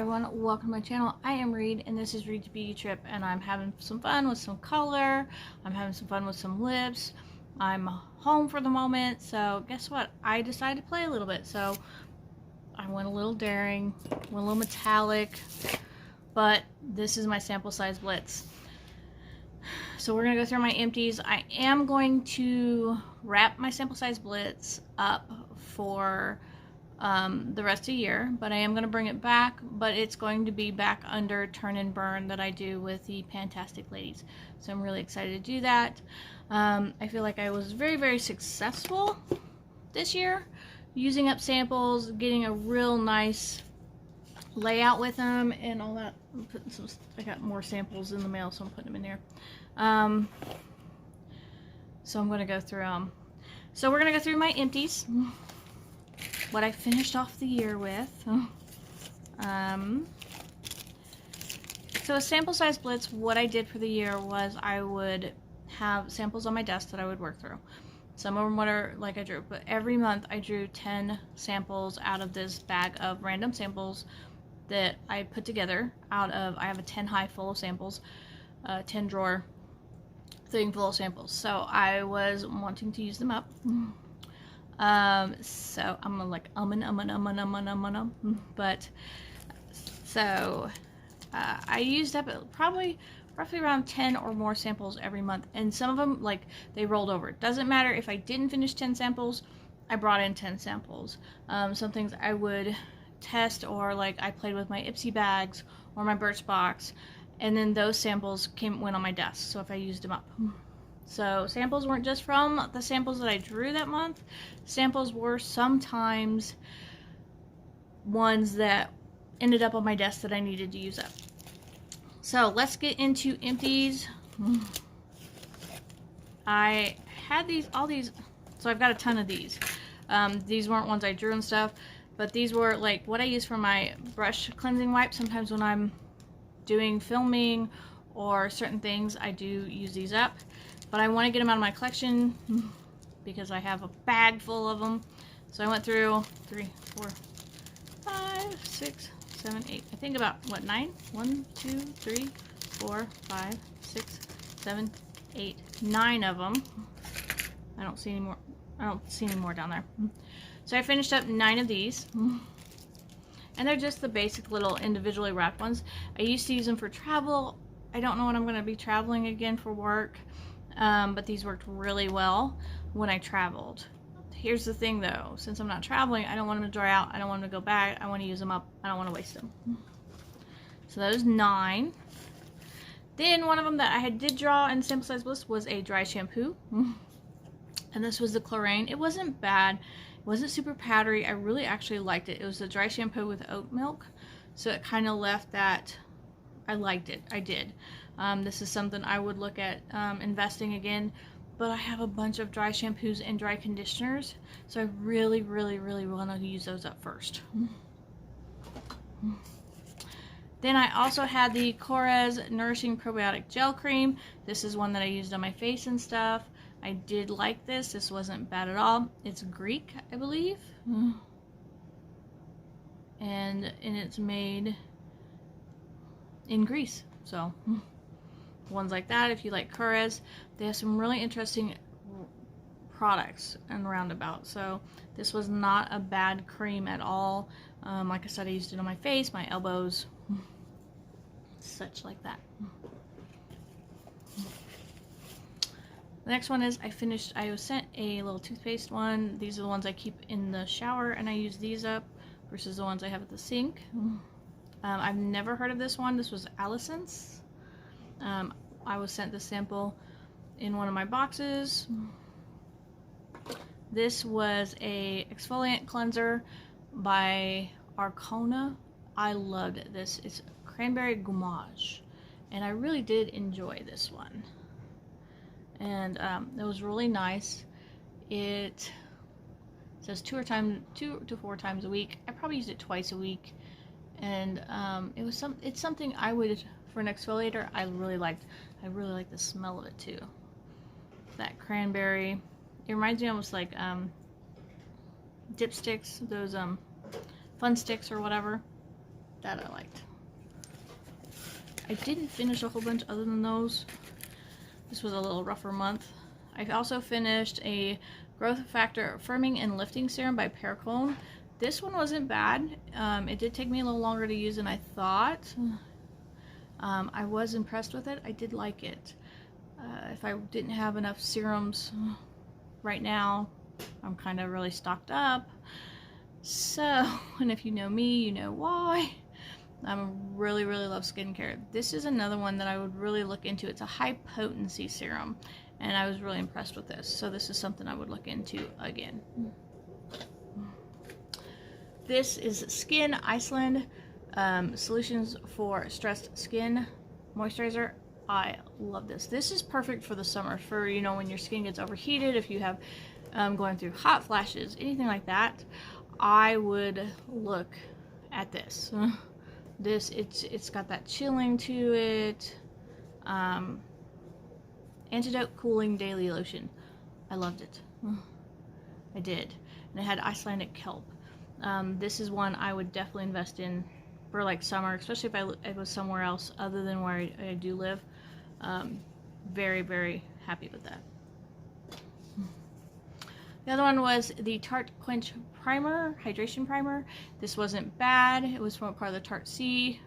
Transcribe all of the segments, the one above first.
everyone, welcome to my channel. I am Reed and this is Reed's Beauty Trip, and I'm having some fun with some color. I'm having some fun with some lips. I'm home for the moment, so guess what? I decided to play a little bit, so I went a little daring, went a little metallic, but this is my sample size Blitz. So we're gonna go through my empties. I am going to wrap my sample size Blitz up for the rest of the year, but I am going to bring it back, but it's going to be back under turn and burn that I do with the Fantastic Ladies. So I'm really excited to do that. I feel like I was very successful this year using up samples, getting a real nice layout with them and all that. I'm putting some, I got more samples in the mail, so I'm putting them in there. So I'm going to go through them. So we're going to go through my empties, what I finished off the year with. So a sample size Blitz, what I did for the year was I would have samples on my desk that I would work through. Some of them were like I drew, but every month I drew 10 samples out of this bag of random samples that I put together out of, I have a 10 high full of samples, 10 drawer thing full of samples. So I was wanting to use them up. So I'm gonna like but so I used up probably roughly around 10 or more samples every month, and some of them like they rolled over. It doesn't matter if I didn't finish 10 samples, I brought in 10 samples. Some things I would test, or like I played with my Ipsy bags or my Birchbox, and then those samples went on my desk, so if I used them up. So samples weren't just from the samples that I drew that month. Samples were sometimes ones that ended up on my desk that I needed to use up. So let's get into empties. I had all these, so I've got a ton of these. These weren't ones I drew and stuff, but these were like what I use for my brush cleansing wipe. Sometimes when I'm doing filming or certain things, I do use these up. But I want to get them out of my collection because I have a bag full of them. So I went through 3, 4, 5, 6, 7, 8. I think about, what, 9? 1, 2, 3, 4, 5, 6, 7, 8, 9 of them. I don't see any more. I don't see any more down there. So I finished up 9 of these. And they're just the basic little individually wrapped ones. I used to use them for travel. I don't know when I'm going to be traveling again for work. But these worked really well when I traveled. Here's the thing though, since I'm not traveling, I don't want them to dry out, I don't want them to go bad, I want to use them up, I don't want to waste them. So those 9. Then one of them that I did draw in sample size Blitz was a dry shampoo. And this was the Chlorine. It wasn't bad, it wasn't super powdery, I really actually liked it. It was a dry shampoo with oat milk, so it kind of left that, I liked it, I did. This is something I would look at investing again, but I have a bunch of dry shampoos and dry conditioners, so I really want to use those up first. Then I also had the Korres Nourishing Probiotic Gel Cream. This is one that I used on my face and stuff. I did like this. This wasn't bad at all. It's Greek, I believe. And it's made in Greece, so ones like that. If you like Korres, they have some really interesting products and roundabout. So this was not a bad cream at all. Like I said, I used it on my face, my elbows, such like that. The next one is I was sent a little toothpaste one. These are the ones I keep in the shower, and I use these up versus the ones I have at the sink. I've never heard of this one. This was Allison's. I was sent the sample in one of my boxes. This was a exfoliant cleanser by Arcona. I loved this. It's cranberry gommage, and I really did enjoy this one. And it was really nice. It says 2 to 4 times a week. I probably used it twice a week, and it's something I would, for an exfoliator, I really liked the smell of it too. That cranberry, it reminds me almost like dipsticks, those fun sticks or whatever. That I liked. I didn't finish a whole bunch other than those. This was a little rougher month. I also finished a Growth Factor Firming and Lifting Serum by Perricone. This one wasn't bad. It did take me a little longer to use than I thought. I was impressed with it. I did like it. If I didn't have enough serums right now, I'm kind of really stocked up. So, and if you know me, you know why. I really love skincare. This is another one that I would really look into. It's a high potency serum, and I was really impressed with this. So this is something I would look into again. This is Skin Iceland Solutions for Stressed Skin Moisturizer. I love this. This is perfect for the summer, for, you know, when your skin gets overheated, if you have going through hot flashes, anything like that. I would look at this. It's got that chilling to it. Antidote Cooling Daily Lotion. I loved it. I did. And it had Icelandic kelp. This is one I would definitely invest in for like summer, especially if I was somewhere else other than where I do live. Very happy with that. The other one was the Tarte Quench Primer, Hydration Primer. This wasn't bad. It was from part of the Tarte C,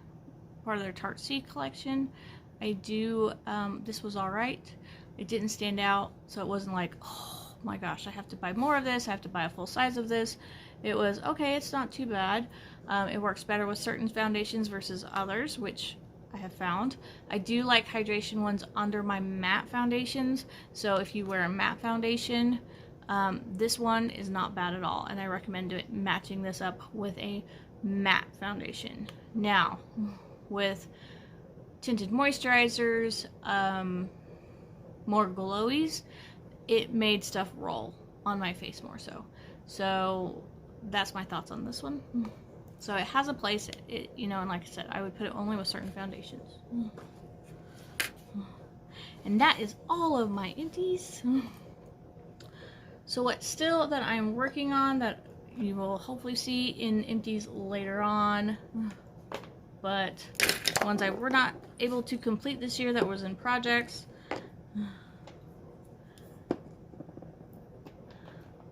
part of their Tarte C collection. This was alright. It didn't stand out, so it wasn't like, oh my gosh, I have to buy more of this, I have to buy a full size of this. It was, okay, it's not too bad. It works better with certain foundations versus others, which I have found. I do like hydration ones under my matte foundations, so if you wear a matte foundation, this one is not bad at all, and I recommend matching this up with a matte foundation. Now, with tinted moisturizers, more glowies, it made stuff roll on my face more so. So that's my thoughts on this one. So it has a place, you know, and like I said, I would put it only with certain foundations. And that is all of my empties. So what's still that I'm working on that you will hopefully see in empties later on, but ones I were not able to complete this year that was in projects.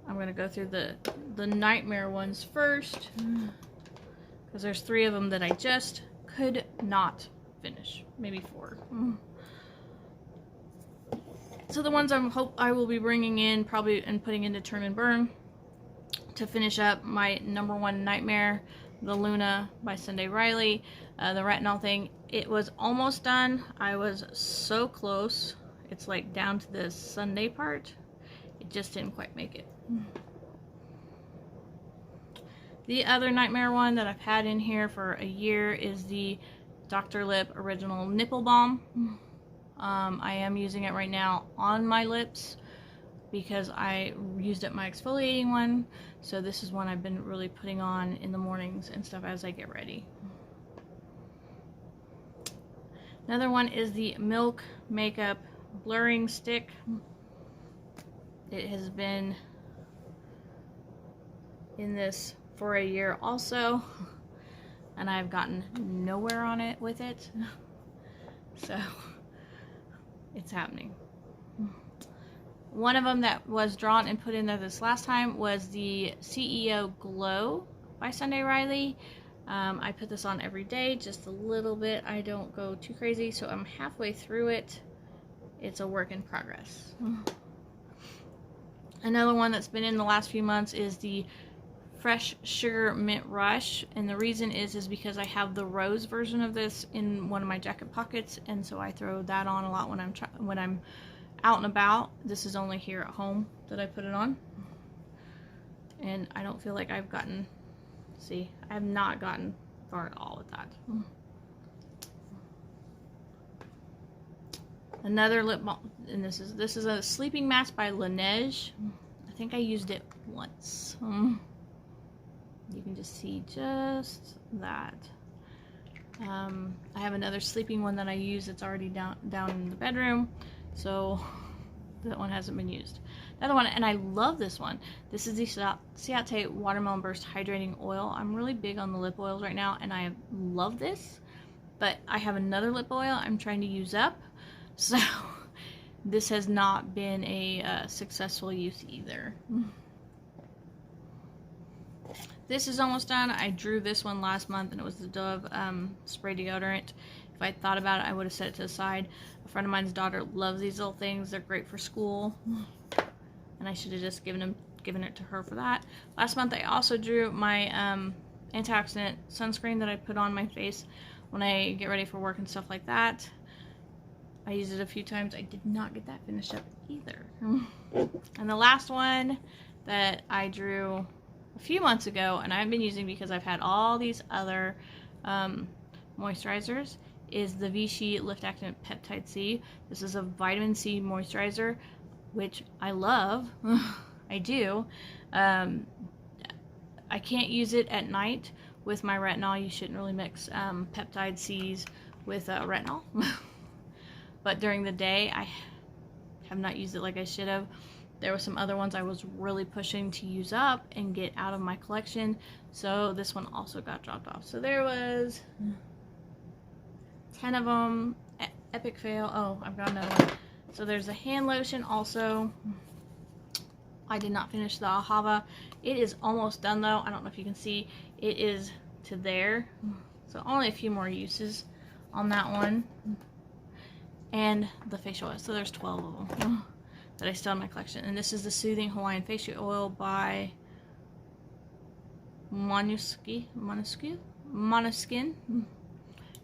I'm going to go through the nightmare ones first, because there's 3 of them that I just could not finish, maybe 4. So the ones I will be bringing in probably and putting into Turn and Burn to finish up my #1 nightmare, the Luna by Sunday Riley, the retinol thing. It was almost done. I was so close. It's like down to the Sunday part. It just didn't quite make it. The other nightmare one that I've had in here for a year is the Dr. Lip Original Nipple Balm. I am using it right now on my lips because I used up my exfoliating one. So this is one I've been really putting on in the mornings and stuff as I get ready. Another one is the Milk Makeup Blurring Stick. It has been in this for a year also, and I've gotten nowhere on it with it. So it's happening. One of them that was drawn and put in there this last time was the CEO Glow by Sunday Riley. I put this on every day, just a little bit. I don't go too crazy, so I'm halfway through it. It's a work in progress. Another one that's been in the last few months is the Fresh Sugar Mint Rush, and the reason is because I have the rose version of this in one of my jacket pockets, and so I throw that on a lot when I'm out and about. This is only here at home that I put it on, and I don't feel like I've gotten, see, I have not gotten far at all with that. Another lip balm, and this is a sleeping mask by Laneige. I think I used it once. You can just see just that. I have another sleeping one that I use. It's already down in the bedroom, so that one hasn't been used. Another one, and I love this one. This is the Ciate Watermelon Burst Hydrating Oil. I'm really big on the lip oils right now, and I love this. But I have another lip oil I'm trying to use up. So this has not been a successful use either. This is almost done. I drew this one last month, and it was the Dove spray deodorant. If I thought about it, I would have set it to the side. A friend of mine's daughter loves these little things. They're great for school. And I should have just given it to her for that. Last month, I also drew my antioxidant sunscreen that I put on my face when I get ready for work and stuff like that. I used it a few times. I did not get that finished up either. And the last one that I drew a few months ago, and I've been using because I've had all these other moisturizers, is the Vichy Lift Active Peptide C. This is a vitamin C moisturizer, which I love. I do. I can't use it at night with my retinol. You shouldn't really mix peptide C's with retinol. But during the day, I have not used it like I should have. There were some other ones I was really pushing to use up and get out of my collection, so this one also got dropped off. So there was 10 of them. Epic fail. Oh, I've got another one. So there's a hand lotion also. I did not finish the Ahava. It is almost done though. I don't know if you can see. It is to there. So only a few more uses on that one. And the facial oil. So there's 12 of them that I still have in my collection. And this is the Soothing Hawaiian Facial Oil by Monoskin.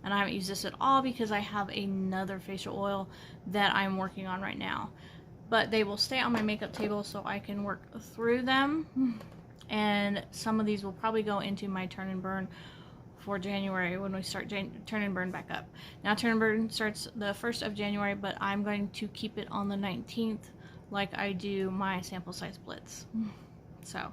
And I haven't used this at all because I have another facial oil that I'm working on right now. But they will stay on my makeup table so I can work through them. And some of these will probably go into my Turn and Burn for January when we start Turn and Burn back up. Now Turn and Burn starts the 1st of January, but I'm going to keep it on the 19th like I do my sample size Blitz. So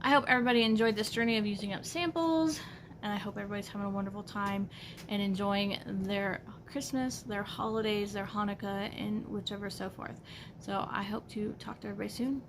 I hope everybody enjoyed this journey of using up samples, and I hope everybody's having a wonderful time and enjoying their Christmas, their holidays, their Hanukkah, and whichever so forth. So I hope to talk to everybody soon.